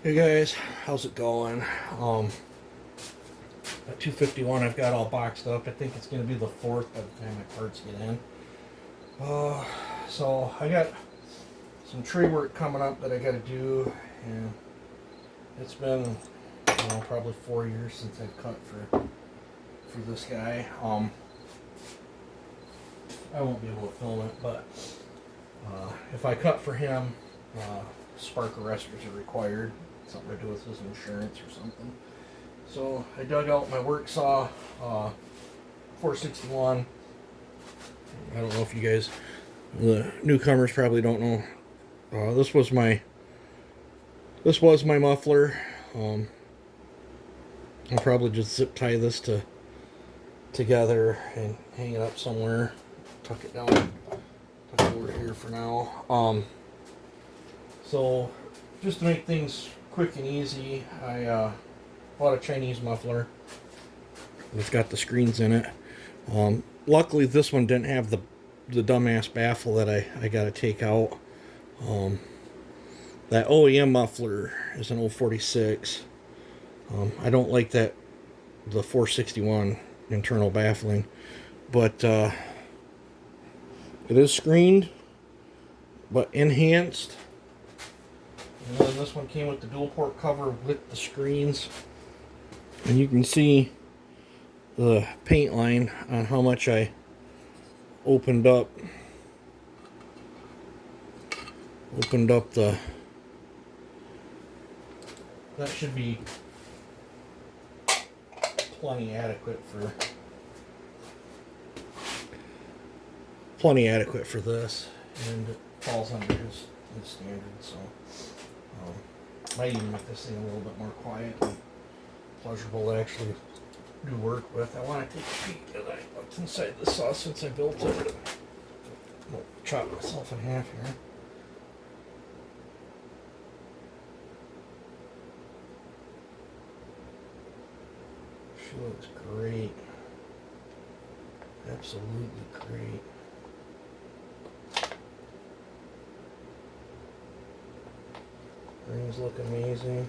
Hey guys, how's it going? At 251, I've got all boxed up. I think it's going to be the fourth by the time my parts get in. Uh, so I got some tree work coming up that I got to do, and it's been, probably 4 years since I've cut for this guy. I won't be able to film it, but if I cut for him, spark arresters are required. Something to do with his insurance or something. So I dug out my work saw, 461. I don't know if you guys, the newcomers probably don't know. This was my muffler. I'll probably just zip tie this together and hang it up somewhere. Tuck it down. Tuck it over here for now. So just to make things quick and easy, I bought a Chinese muffler. It's got the screens in it. Luckily, this one didn't have the dumbass baffle that I got to take out. That OEM muffler is an 046. I don't like the 461 internal baffling, but it is screened, but enhanced. And then this one came with the dual port cover with the screens. And you can see the paint line on how much I opened up the, that should be plenty adequate for this, and it falls under his standard. So might even make this thing a little bit more quiet and pleasurable to actually do work with. I want to take a peek at what's inside the saw since I built it. I'll chop myself in half here. She looks great. Absolutely great. Things look amazing.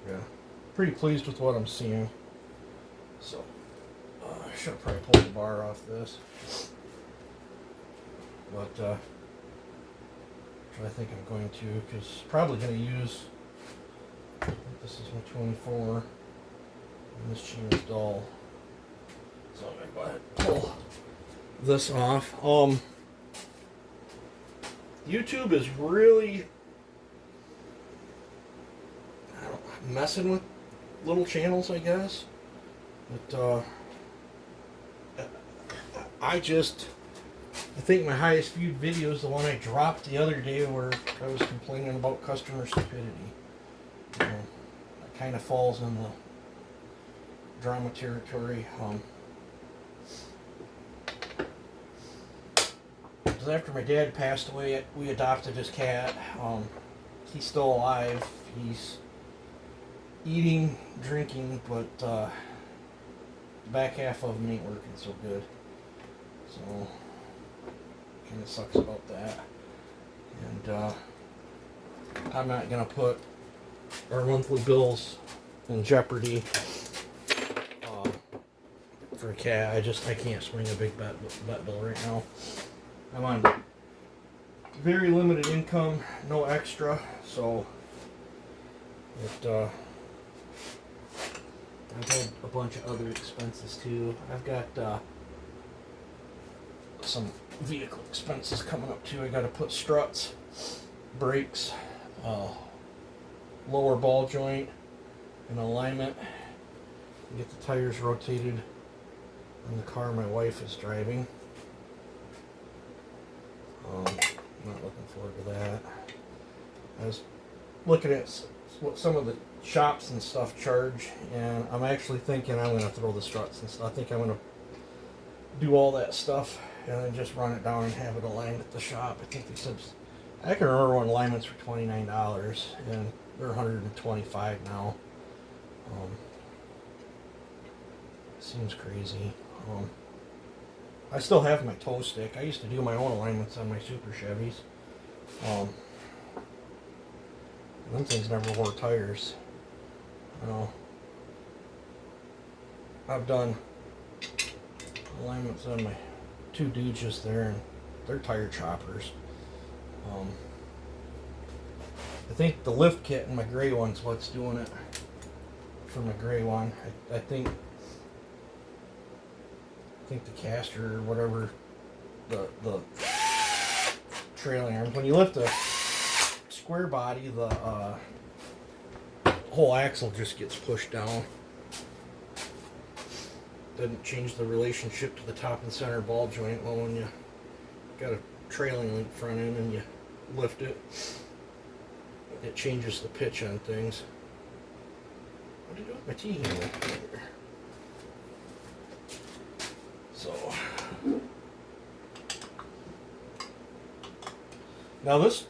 Yeah, pretty pleased with what I'm seeing. So, I should have probably pulled the bar off this. But, I think I'm going to, because probably going to use, I think this is my 24, and this chain is dull. So I'm going to go ahead and pull this off. YouTube is really, messing with little channels, I guess. But I think my highest viewed video is the one I dropped the other day where I was complaining about customer stupidity. It kind of falls in the drama territory. Because after my dad passed away, we adopted his cat. He's still alive. He's eating, drinking, but the back half of him ain't working so good. So kind of sucks about that. And I'm not gonna put our monthly bills in jeopardy for a cat. I can't swing a big vet bill right now. I'm on very limited income, no extra, so it I've had a bunch of other expenses too. I've got some vehicle expenses coming up too. I got to put struts, brakes, lower ball joint, and alignment. Get the tires rotated in the car my wife is driving. I'm not looking forward to that. I was looking at what some of the shops and stuff charge, and I'm actually thinking I'm going to throw the struts and stuff. I think I'm going to do all that stuff and then just run it down and have it aligned at the shop. I think they said I can remember when alignments were $29 and they're $125 now. Um, Seems crazy. I still have my toe stick. I used to do my own alignments on my Super Chevys. Them things never wore tires. I've done alignments on my two dudes just there, and they're tire choppers. I think the lift kit in my gray one's what's doing it for my gray one. I think the caster or whatever, the trailing arms. When you lift a square body, the whole axle just gets pushed down. Doesn't change the relationship to the top and center ball joint. Well, when you got a trailing link front end and you lift it, it changes the pitch on things. What did I do with my T-handle? So now this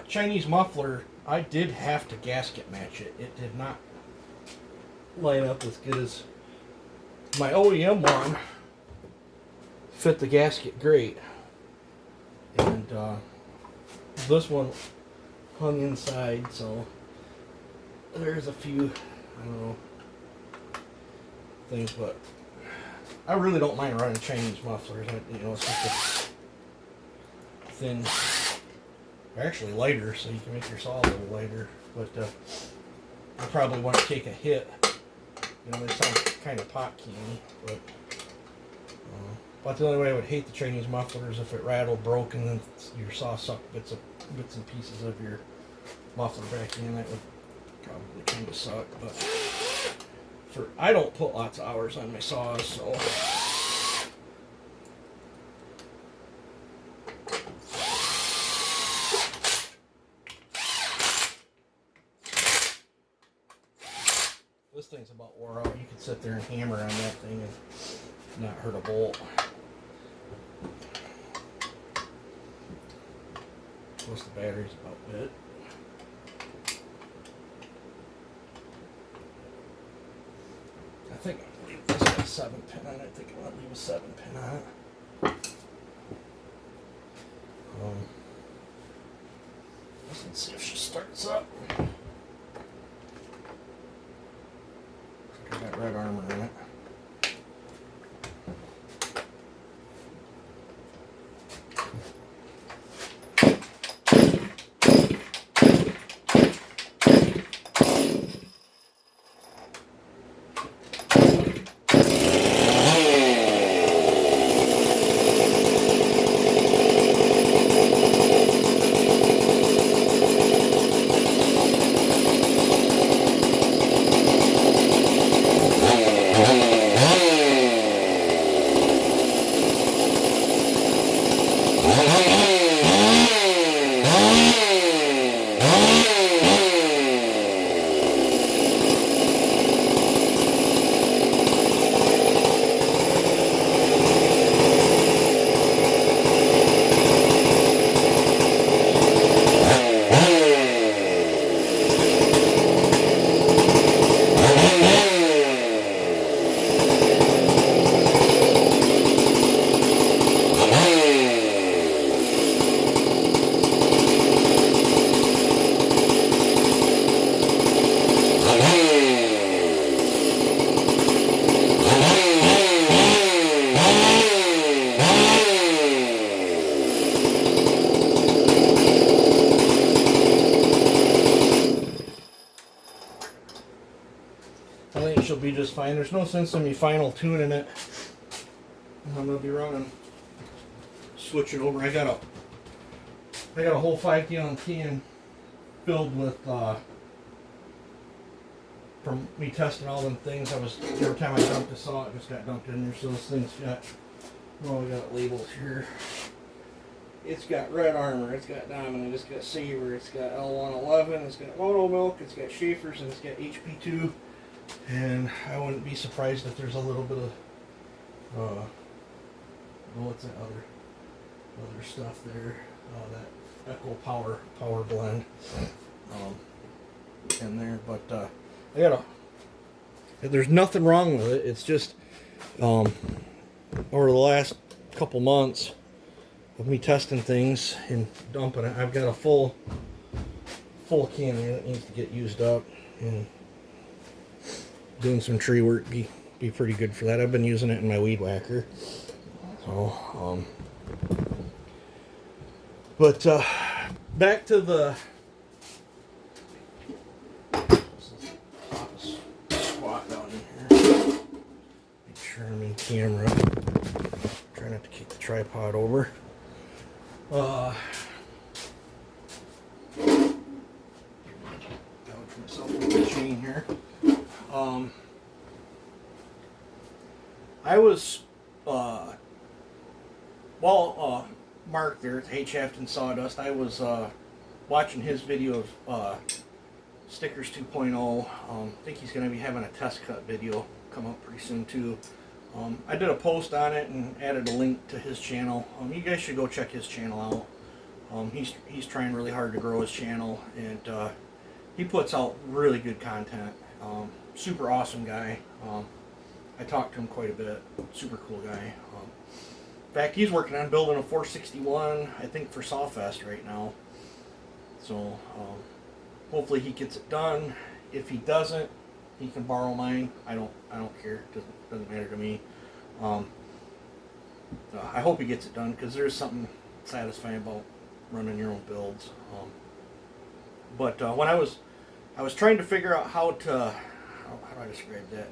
Chinese muffler, I did have to gasket match it. It did not line up as good as my OEM one. Fit the gasket great, and this one hung inside, so there's a few, I don't know, things, but I really don't mind running Chinese mufflers. It's just a thin, they're actually lighter, so you can make your saw a little lighter, but I probably want to take a hit. They sound kind of pot keyy, but the only way I would hate the Chinese muffler is if it rattled, broke, and then your saw sucked bits and pieces of your muffler back in. That would probably kind of suck, but I don't put lots of hours on my saws, so this thing's about wore out. You could sit there and hammer on that thing and not hurt a bolt. Plus the battery's about bit. I think I'm gonna leave this with a 7-pin on it. I think I'm gonna leave a 7-pin on it. Let's see if she starts up. Got that red armor in it. I think she'll be just fine. There's no sense in me final tuning it. I'm gonna be running, switching over. I got a whole 5-gallon can filled with from me testing all them things. Every time I dumped a saw, it just got dumped in there. So this thing's got, well, we got it labeled here. It's got Red Armor, it's got Dominant, it's got Saber, it's got L111, it's got Moto Milk, it's got Schaefer's, and it's got HP2. And I wouldn't be surprised if there's a little bit of what's that other stuff there? That Echo power blend in there, but I gotta. There's nothing wrong with it. It's just over the last couple months of me testing things and dumping it, I've got a full can here that needs to get used up, and doing some tree work be pretty good for that. I've been using it in my weed whacker. So but back to the squat down in here. Make sure I'm in camera. Try not to kick the tripod over. Gotta put myself with the chain here. I was Mark there at Haychaft and Sawdust. I was watching his video of Stickers 2.0. I think he's going to be having a test cut video come up pretty soon too. I did a post on it and added a link to his channel. You guys should go check his channel out. He's trying really hard to grow his channel, and he puts out really good content. Super awesome guy. I talked to him quite a bit. Super cool guy. In fact, he's working on building a 461, I think, for Sawfest right now. So hopefully he gets it done. If he doesn't, he can borrow mine. I don't care. Doesn't matter to me. I hope he gets it done, because there's something satisfying about running your own builds. But when I was trying to figure out how do I describe that?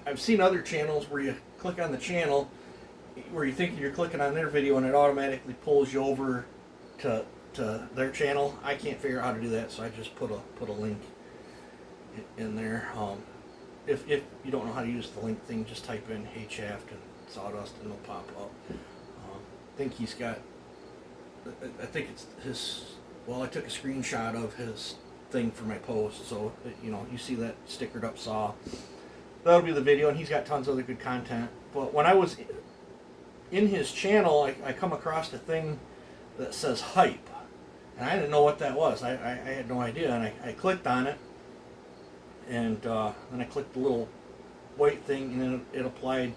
I've seen other channels where you click on the channel, where you think you're clicking on their video, and it automatically pulls you over to their channel. I can't figure out how to do that, so I just put a link in there. If you don't know how to use the link thing, just type in Haychaft and Sawdust and it'll pop up. I think he's got. I think it's his. Well, I took a screenshot of his thing for my post, so you see that stickered up saw. That'll be the video, and he's got tons of other good content. But when I was in his channel, I come across a thing that says hype, and I didn't know what that was. I had no idea, and I clicked on it, and then I clicked the little white thing, and then it applied.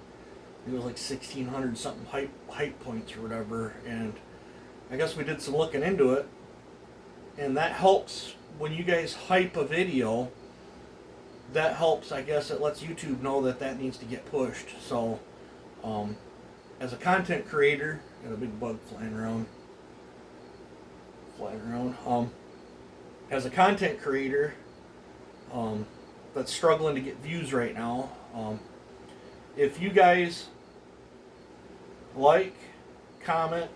It was like 1,600 something hype points or whatever, and I guess we did some looking into it, and that helps when you guys hype a video. That helps, I guess. It lets YouTube know that needs to get pushed. So, as a content creator, got a big bug flying around. As a content creator, that's struggling to get views right now, if you guys like, comment,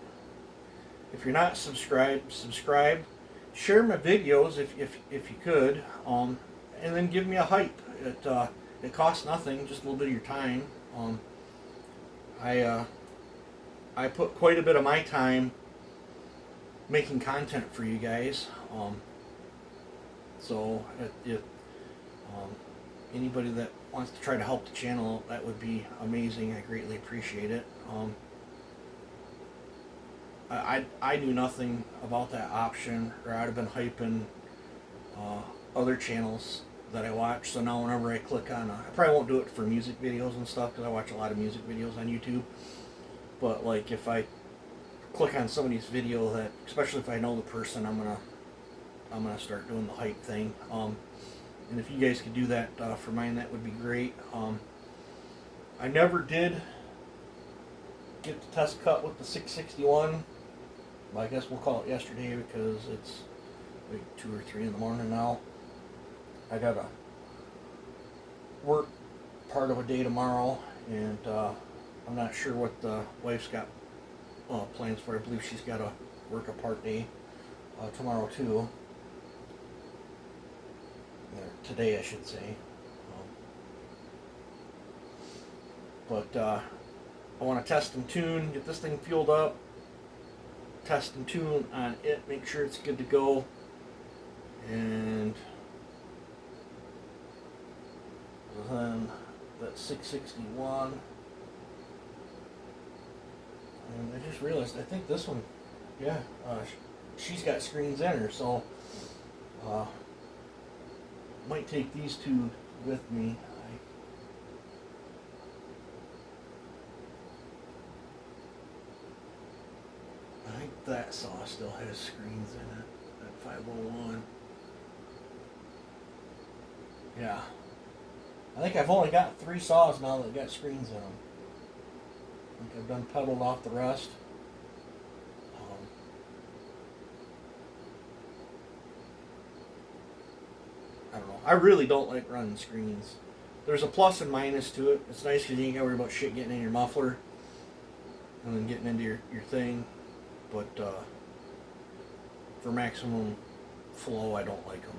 if you're not subscribed, subscribe, share my videos if you could. And then give me a hype. It costs nothing, just a little bit of your time. I put quite a bit of my time making content for you guys. So if anybody that wants to try to help the channel, that would be amazing. I greatly appreciate it. I knew nothing about that option, or I'd have been hyping other channels that I watch. So now whenever I click on I probably won't do it for music videos and stuff, because I watch a lot of music videos on YouTube. But like if I click on somebody's video, that especially if I know the person, I'm gonna start doing the hype thing. And if you guys could do that for mine, that would be great. I never did get the test cut with the 661. I guess we'll call it yesterday, because it's like 2 or 3 in the morning now. I gotta work part of a day tomorrow, and I'm not sure what the wife's got plans for. I believe she's got to work a part day tomorrow too. Or today, I should say. But I want to test and tune, get this thing fueled up, test and tune on it, make sure it's good to go, and then that 661, and I just realized, I think this one, yeah, she's got screens in her, so might take these two with me. I think that saw still has screens in it, that 501. Yeah. I think I've only got 3 saws now that got screens in them. I think I've done pedaled off the rest. I don't know. I really don't like running screens. There's a plus and minus to it. It's nice because you ain't got to worry about shit getting in your muffler and then getting into your thing. But for maximum flow, I don't like them.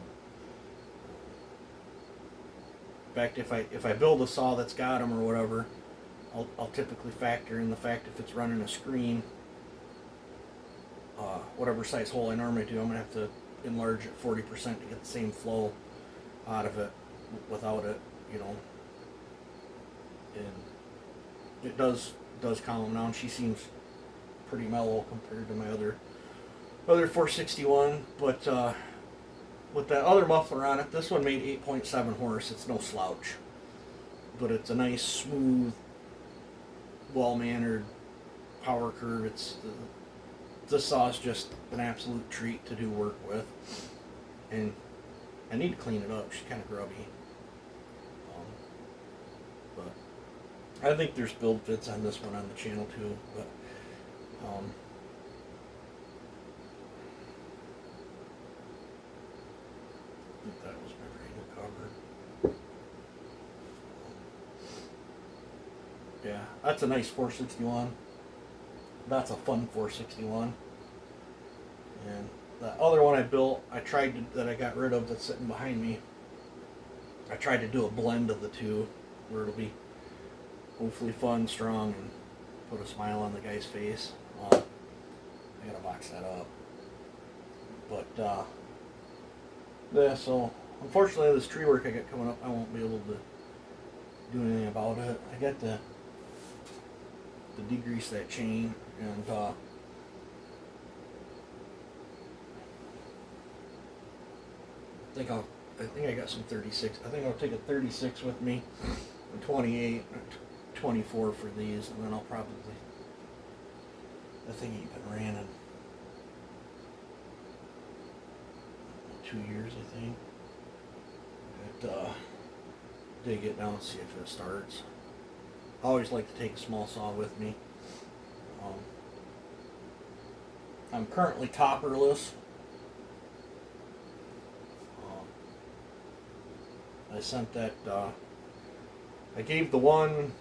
In fact, if I build a saw that's got them or whatever, I'll typically factor in the fact if it's running a screen, whatever size hole I normally do, I'm gonna have to enlarge it 40% to get the same flow out of it without it, you know. And it does calm them down. She seems pretty mellow compared to my other 461, but with that other muffler on it, this one made 8.7 horse. It's no slouch, but it's a nice, smooth, well-mannered power curve. This saw is just an absolute treat to do work with, and I need to clean it up. She's kind of grubby, but I think there's build fits on this one on the channel too. But I think that was my radio cover. Yeah, that's a nice 461. That's a fun 461. And the other one I built, that I got rid of that's sitting behind me, I tried to do a blend of the two where it'll be hopefully fun, strong, and put a smile on the guy's face. I gotta box that up. But yeah, so unfortunately this tree work I got coming up, I won't be able to do anything about it. I got to degrease that chain, and I think I got some 36. I think I'll take a 36 with me, a 28, 24 for these, and then I'll probably, that thing ain't been ran in 2 years, I think. But dig it down and see if it starts. I always like to take a small saw with me. I'm currently topperless. I sent that, I gave the one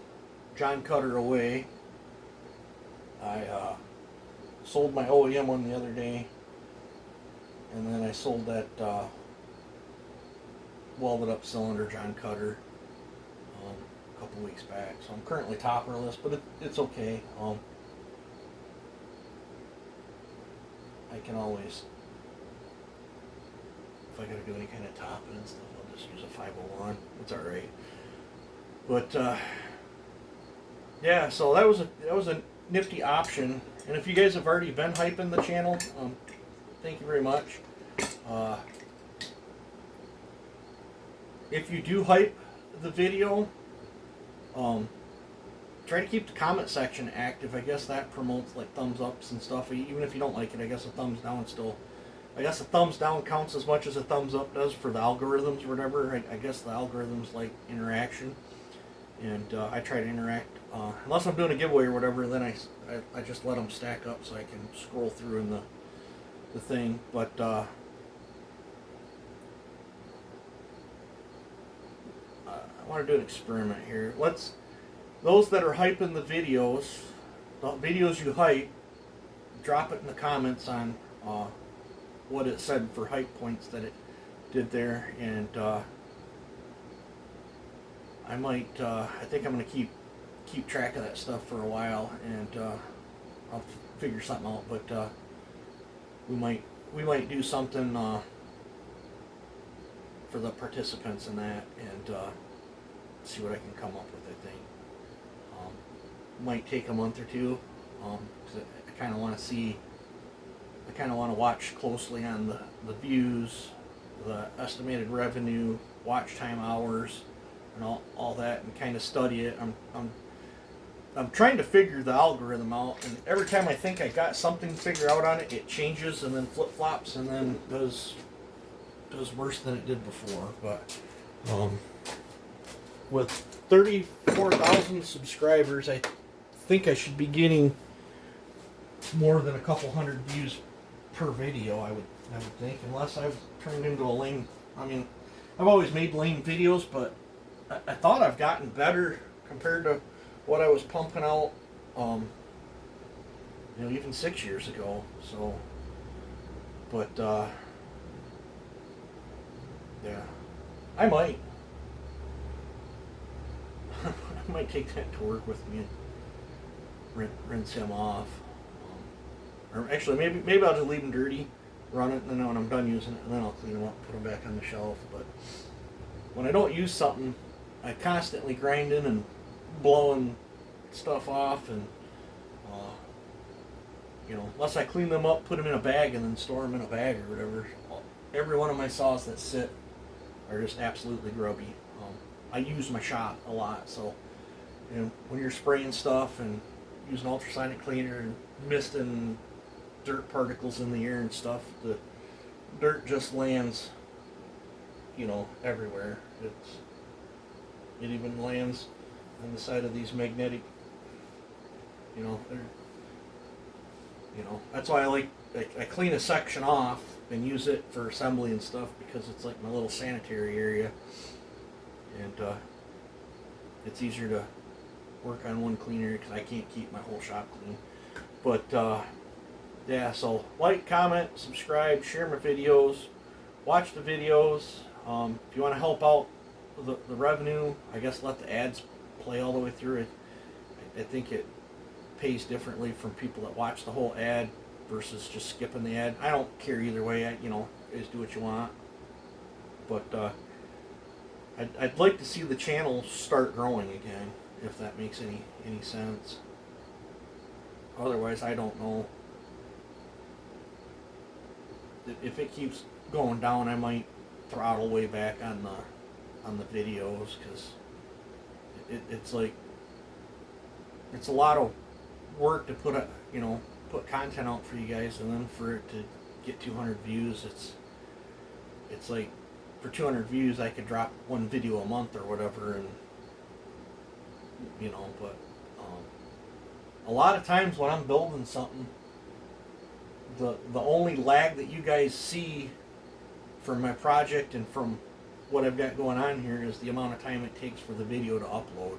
John Cutter away. I sold my OEM one the other day, and then I sold that welded up cylinder John Cutter a couple weeks back. So I'm currently topperless, but it's okay. I can always, if I gotta do any kind of topping and stuff, I'll just use a 501. It's alright. But yeah, so that was a nifty option. And if you guys have already been hyping the channel, thank you very much. If you do hype the video, try to keep the comment section active. I guess that promotes like thumbs ups and stuff. Even if you don't like it, I guess a thumbs down still. I guess a thumbs down counts as much as a thumbs up does for the algorithms or whatever. I guess the algorithms like interaction, and I try to interact. Unless I'm doing a giveaway or whatever, then I just let them stack up so I can scroll through in the thing. But I want to do an experiment here. Those that are hyping the videos you hype, drop it in the comments on what it said for hype points that it did there, and I think I'm gonna keep track of that stuff for a while, and I'll figure something out. But we might do something for the participants in that, and see what I can come up with. I think might take a month or two, 'cause I kind of want to see I kind of want to watch closely on the views, the estimated revenue, watch time hours, and all that, and kind of study it. I'm trying to figure the algorithm out, and every time I think I got something to figure out on it, it changes and then flip flops and then does worse than it did before. But with 34,000 subscribers, I think I should be getting more than a couple hundred views per video. I would think, unless I've turned into a lame. I mean, I've always made lame videos, but I thought I've gotten better compared to what I was pumping out, even 6 years ago. So, but yeah, I might take that to work with me and rinse him off. Or actually, maybe I'll just leave him dirty, run it, and then when I'm done using it, and then I'll clean them up, put them back on the shelf. But when I don't use something, I constantly grinding and blowing stuff off, and unless I clean them up, put them in a bag, and then store them in a bag or whatever. Every one of my saws that sit are just absolutely grubby. I use my shop a lot, so when you're spraying stuff and using ultrasonic cleaner and misting dirt particles in the air and stuff, the dirt just lands, everywhere. It even lands on the side of these magnetic, that's why I clean a section off and use it for assembly and stuff, because it's like my little sanitary area, and it's easier to work on one clean area because I can't keep my whole shop clean. But yeah, so like, comment, subscribe, share my videos, watch the videos. If you want to help out the revenue, I guess let the ads play all the way through it. I think it pays differently from people that watch the whole ad versus just skipping the ad. I don't care either way. Just do what you want. But I'd like to see the channel start growing again, if that makes any sense. Otherwise, I don't know. If it keeps going down, I might throttle way back on the videos, because it's like, it's a lot of work to put content out for you guys, and then for it to get 200 views, it's like, for 200 views I could drop one video a month or whatever, and but a lot of times when I'm building something, the only lag that you guys see from my project and from what I've got going on here is the amount of time it takes for the video to upload.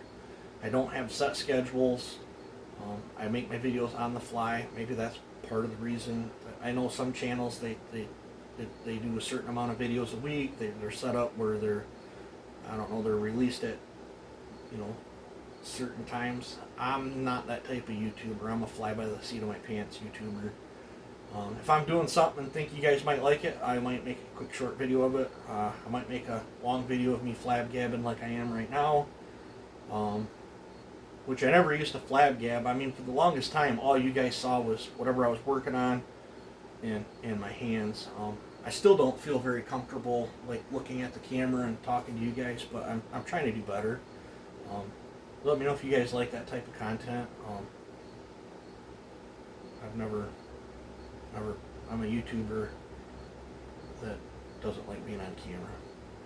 I don't have set schedules. I make my videos on the fly. Maybe that's part of the reason. I know some channels, they do a certain amount of videos a week. They're set up where they're released at certain times. I'm not that type of YouTuber. I'm a fly by the seat of my pants YouTuber. If I'm doing something and think you guys might like it, I might make a quick short video of it. I might make a long video of me flab gabbing like I am right now, which I never used to flab gab. I mean, for the longest time, all you guys saw was whatever I was working on and my hands. I still don't feel very comfortable like looking at the camera and talking to you guys, but I'm trying to do better. Let me know if you guys like that type of content. I'm a YouTuber that doesn't like being on camera.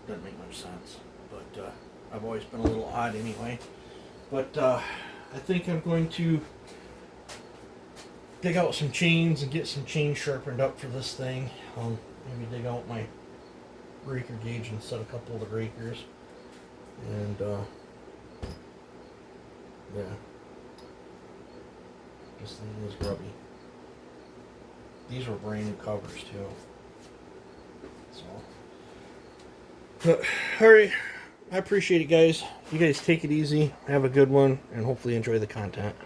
Doesn't make much sense. But I've always been a little odd anyway. But I think I'm going to dig out some chains and get some chains sharpened up for this thing. Maybe dig out my breaker gauge and set a couple of the breakers. And yeah, this thing is grubby. These were brand new covers too. So, but alright, I appreciate it, guys. You guys take it easy, have a good one, and hopefully enjoy the content.